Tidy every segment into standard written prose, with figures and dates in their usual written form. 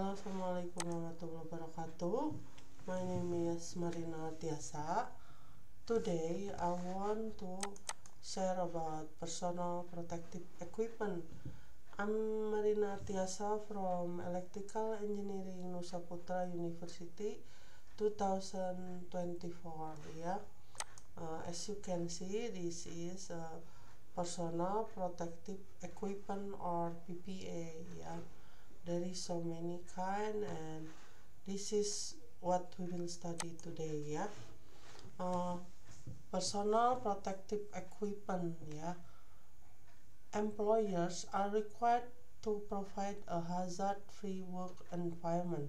Assalamualaikum warahmatullahi wabarakatuh. My name is Marina Artiasa. Today I want to share about personal protective equipment. I'm Marina Artiasa from Electrical Engineering Nusa Putra University 2024. As you can see, this is personal protective equipment or PPE. There is so many kind, and this is what we will study today. Personal protective equipment. Employers are required to provide a hazard-free work environment.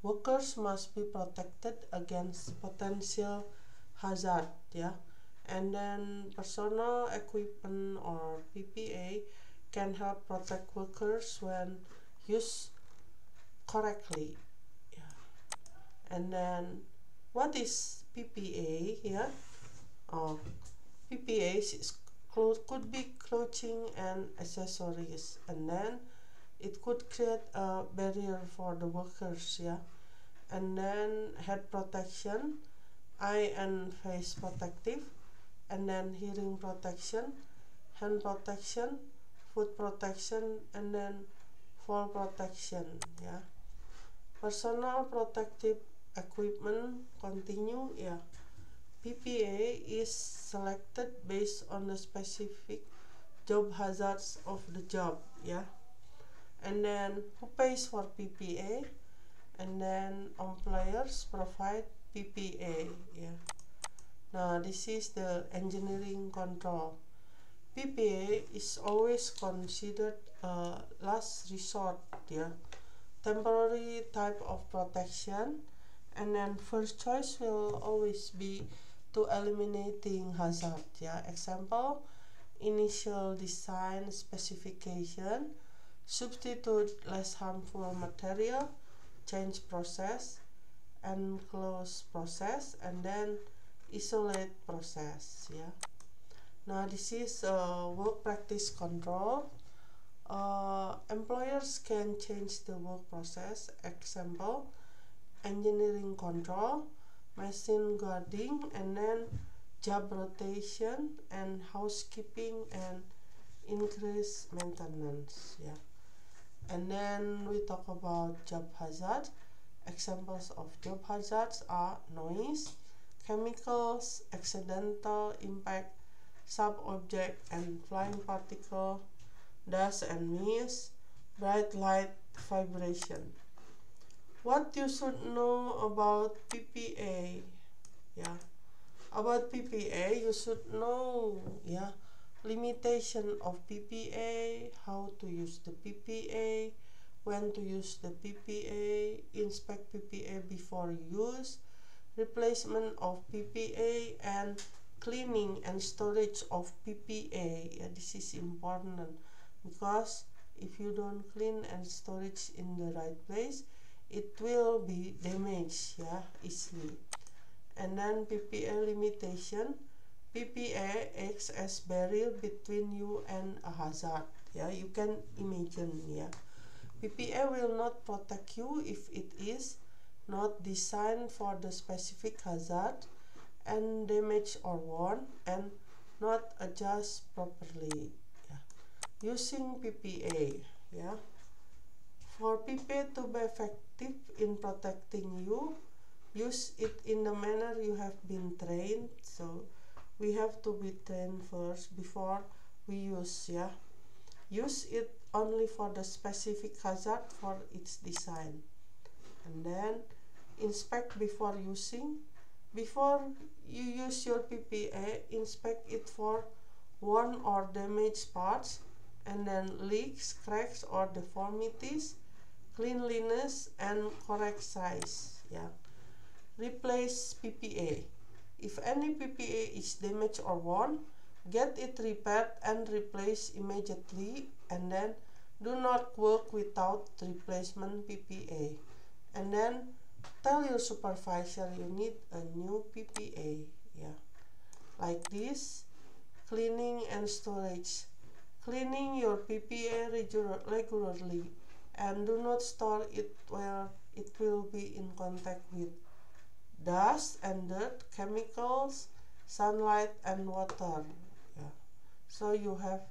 Workers must be protected against potential hazard. And then personal equipment or PPE can help protect workers when used correctly. And then what is PPE? PPE could be clothing and accessories, and then it could create a barrier for the workers. And then head protection, eye and face protective, and then hearing protection, hand protection, foot protection, and then fall protection. Personal protective equipment continue. PPE is selected based on the specific job hazards of the job. And then who pays for PPE? And then employers provide PPE. Now this is the engineering control. PPE is always considered a last resort, temporary type of protection, and then first choice will always be to eliminating hazard. Example, initial design specification, substitute less harmful material, change process, enclose process, and then isolate process. Now this is work practice control. Employers can change the work process. Example, engineering control, machine guarding, and then job rotation and housekeeping and increase maintenance. And then we talk about job hazard. Examples of job hazards are noise, chemicals, accidental impact, sub-object and flying particle, dust and mist, bright light, vibration. What you should know about PPE? About PPE, you should know limitation of PPE, how to use the PPE, when to use the PPE, inspect PPE before use, replacement of PPE, and cleaning and storage of PPE. This is important because if you don't clean and storage in the right place, it will be damaged easily. And then PPE limitation. PPE acts as barrier between you and a hazard. You can imagine. PPE will not protect you if it is not designed for the specific hazard and damaged or worn and not adjust properly. Using PPE. For PPE to be effective in protecting you, use it in the manner you have been trained. So we have to be trained first before we use. Use it only for the specific hazard for its design. And then inspect before using. Before you use your PPE, inspect it for worn or damaged parts, and then leaks, cracks or deformities, cleanliness and correct size. Replace PPE. If any PPE is damaged or worn, get it repaired and replaced immediately, and then do not work without replacement PPE. And then tell your supervisor you need a new PPE. Like this. Cleaning and storage. Cleaning your PPE regularly and do not store it where it will be in contact with dust and dirt, chemicals, sunlight and water. Yeah. So you have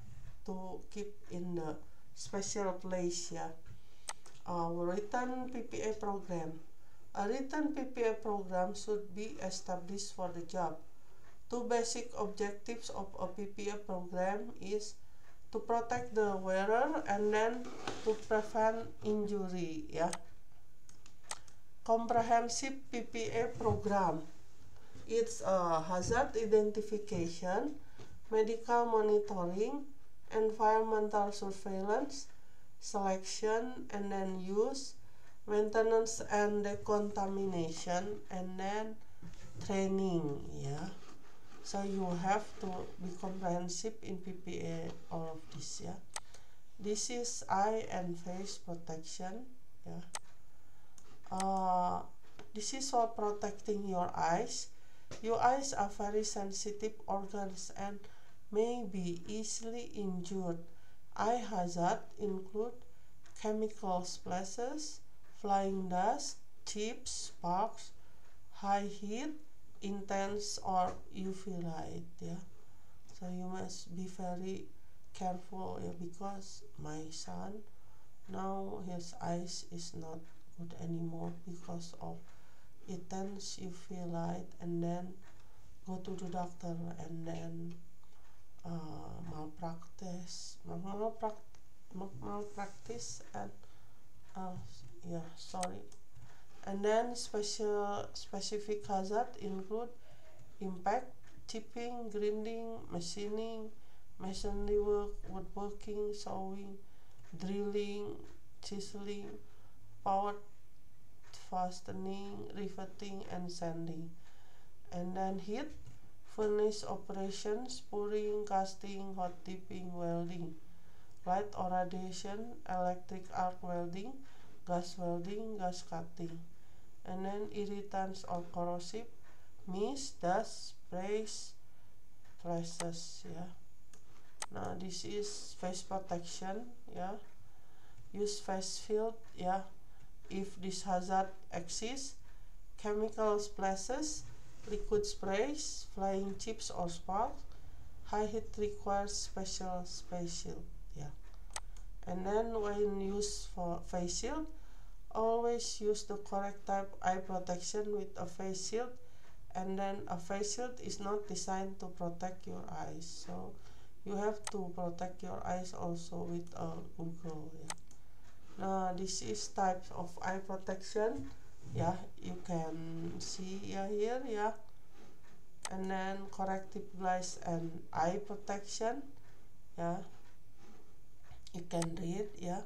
to keep in the special place. Yeah. Written PPA program. A written PPA program should be established for the job. Two basic objectives of a PPA program is to protect the wearer and then to prevent injury. Yeah. Comprehensive PPA program. It's a hazard identification, medical monitoring, environmental surveillance, selection and then use, maintenance and decontamination, and then training. Yeah. So you have to be comprehensive in PPA, all of this. Yeah. This is eye and face protection. Yeah. This is for protecting your eyes. Your eyes are very sensitive organs and may be easily injured. Eye hazard include chemical splashes, flying dust, chips, sparks, high heat, intense or UV light. Yeah, so you must be very careful. Yeah, because my son now his eyes is not good anymore because of intense UV light, and then go to the doctor and then malpractice and yeah, sorry. And then specific hazard include impact, chipping, grinding, machining, masonry work, woodworking, sawing, drilling, chiseling, power fastening, riveting, and sanding. And then heat, furnace operations, pouring, casting, hot dipping, welding, light or radiation, electric arc welding, gas cutting. And then irritants or corrosive, mist, dust, sprays, flashes. Yeah. Now this is face protection. Yeah. Use face shield. Yeah. If this hazard exists, chemical splashes, liquid sprays, flying chips or sparks, high heat requires special face shield. Yeah. And then when used for face shield, always use the correct type eye protection with a face shield, and then a face shield is not designed to protect your eyes, so you have to protect your eyes also with a Google. Yeah. Now this is types of eye protection. Yeah, you can see here. Yeah. And then corrective glass and eye protection. Yeah, you can read. Yeah.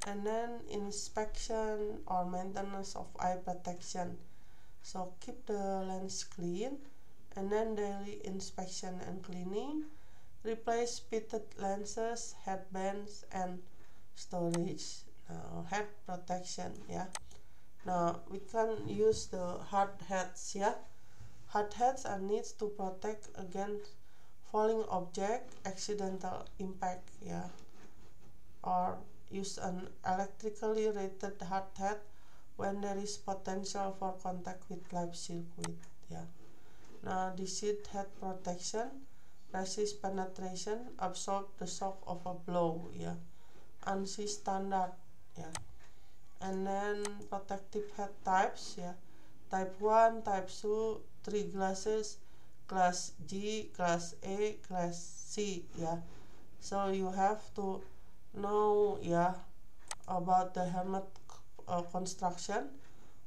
And then inspection or maintenance of eye protection. So keep the lens clean, and then daily inspection and cleaning. Replace pitted lenses, headbands, and storage. Now head protection. Yeah. Now we can use the hard hats. Yeah. Hard hats are needs to protect against falling object, accidental impact. Yeah. Or use an electrically rated hard hat when there is potential for contact with live circuit. Yeah. Now this is head protection, resist penetration, absorb the shock of a blow. Yeah. ANSI standard. Yeah. And then protective head types. Yeah. Type 1, type 2, 3 glasses, class G, class A, class C. Yeah. So you have to know, yeah, about the helmet construction,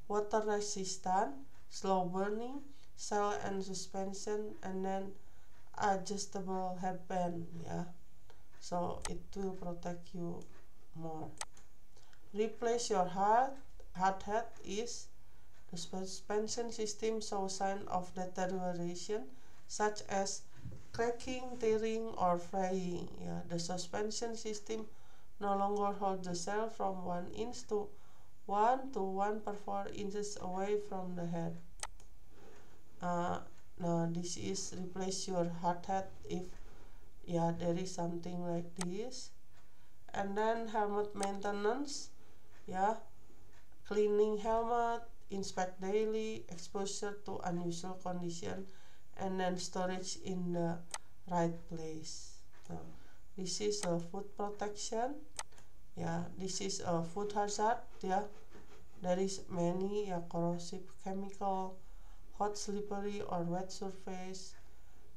water resistant, slow burning, cell and suspension, and then adjustable headband. Yeah, so it will protect you more. Replace your hard hat is the suspension system shows sign of deterioration such as cracking, tearing, or fraying. Yeah, the suspension system no longer holds the cell from 1 inch to 1.4 inches away from the head. Now this is replace your hard hat if there is something like this. And then helmet maintenance, yeah, cleaning helmet, inspect daily, exposure to unusual condition, and then storage in the right place. So this is a food protection. Yeah, this is a food hazard. Yeah, there is many corrosive chemical, hot, slippery or wet surface,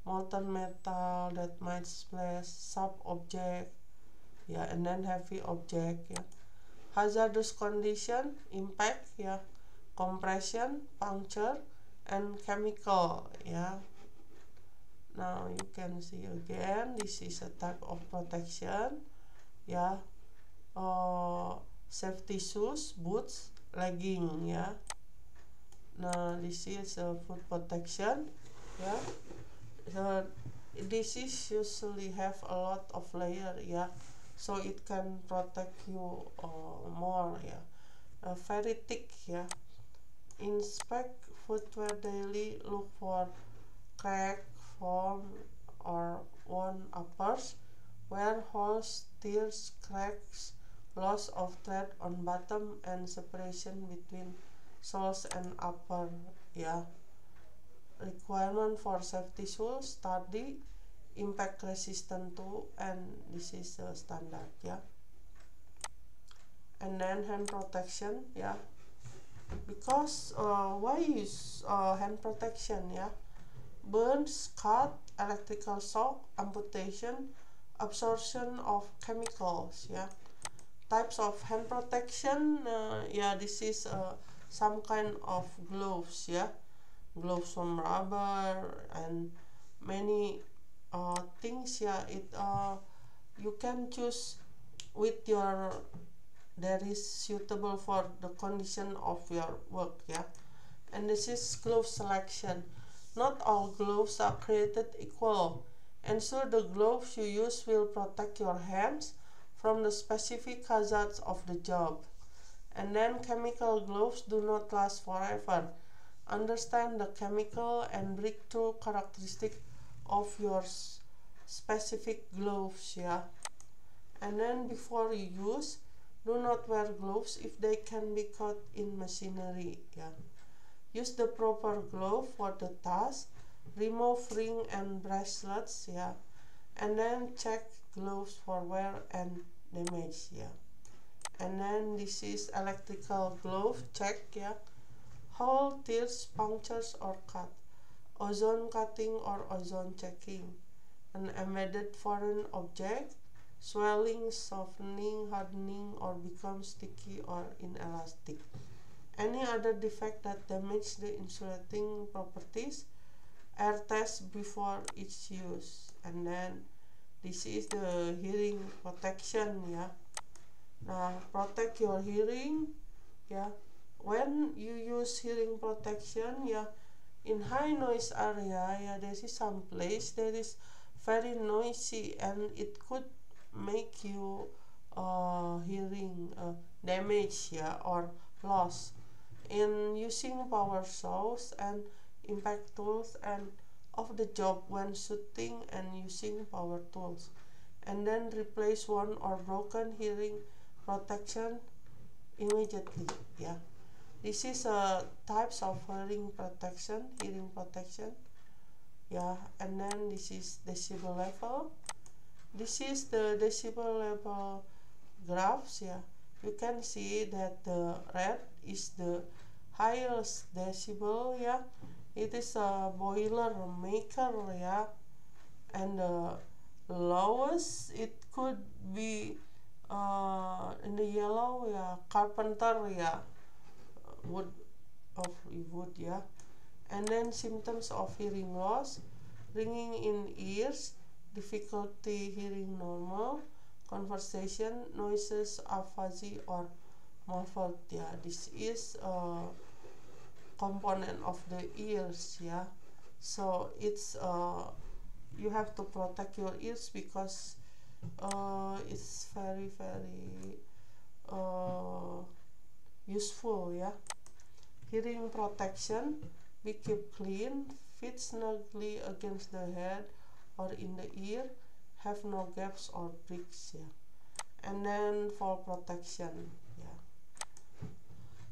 molten metal that might splash, sharp object, yeah, and then heavy object, yeah. Hazardous condition, impact, yeah, compression, puncture, and chemical, yeah. Now you can see again, this is a type of protection, yeah. Safety shoes, boots, legging, yeah. Now this is a food protection, yeah. So this is usually have a lot of layer, yeah, so it can protect you more, yeah. Very thick, yeah. Inspect footwear daily, look for crack, foam, or worn uppers, wear holes, tears, cracks, loss of thread on bottom, and separation between soles and upper, yeah. Requirement for safety shoes, sturdy, impact resistant too, and this is the standard, yeah. And then hand protection, yeah, because why use hand protection, yeah? Burns, cut, electrical shock, amputation, absorption of chemicals, yeah. Types of hand protection, yeah, this is some kind of gloves, yeah, gloves from rubber and many things, yeah. It you can choose with your that is suitable for the condition of your work, yeah. And this is glove selection. Not all gloves are created equal. Ensure the gloves you use will protect your hands from the specific hazards of the job. And then chemical gloves do not last forever. Understand the chemical and breakthrough characteristic of your specific gloves, yeah. And then before you use, do not wear gloves if they can be caught in machinery, yeah. Use the proper glove for the task. Remove ring and bracelets, yeah. And then check gloves for wear and damage, yeah. And then this is electrical glove check, yeah. Hole, tears, punctures or cut. Ozone cutting or ozone checking. An embedded foreign object. Swelling, softening, hardening, or become sticky or inelastic. Any other defect that damage the insulating properties, air test before its use. And then this is the hearing protection, yeah. Now protect your hearing, yeah. When you use hearing protection, yeah, in high noise area, yeah, there is some place that is very noisy and it could make you hearing damage, yeah, or loss. In using power saws and impact tools and of the job when shooting and using power tools. And then replace one or broken hearing protection immediately, yeah. This is types of hearing protection, yeah. And then this is decibel level. This is the decibel level graphs, yeah. You can see that the red is the highest decibel, yeah. It is a boiler maker, yeah. And the lowest it could be in the yellow, yeah, carpenter, yeah, wood of wood, yeah. And then symptoms of hearing loss: ringing in ears, difficulty hearing normal, conversation, noises are fuzzy or muffled, yeah. This is a component of the ears, yeah. So it's you have to protect your ears because it's very useful, yeah. Hearing protection: be kept clean, fit snugly against the head or in the ear, have no gaps or breaks, yeah. And then fall protection.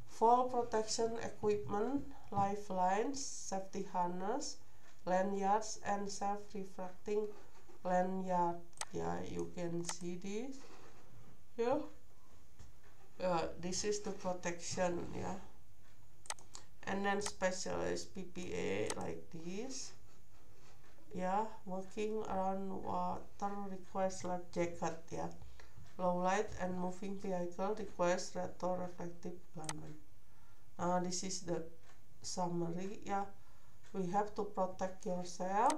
Fall protection equipment, lifelines, safety harness, lanyards, and self-refracting lanyard. You can see this. This is the protection. And then specialized PPE like this. Working around water requires life jacket. Low light and moving vehicle requires retroreflective garment. This is the summary. We have to protect yourself.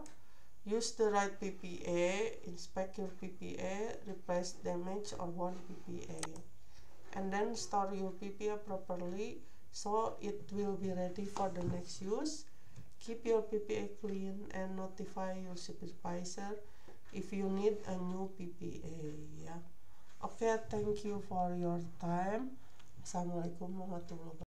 Use the right PPE, inspect your PPE, replace damaged or worn PPE, and then store your PPE properly so it will be ready for the next use. Keep your PPE clean and notify your supervisor if you need a new PPE. Okay, thank you for your time. Assalamualaikum warahmatullahi wabarakatuh.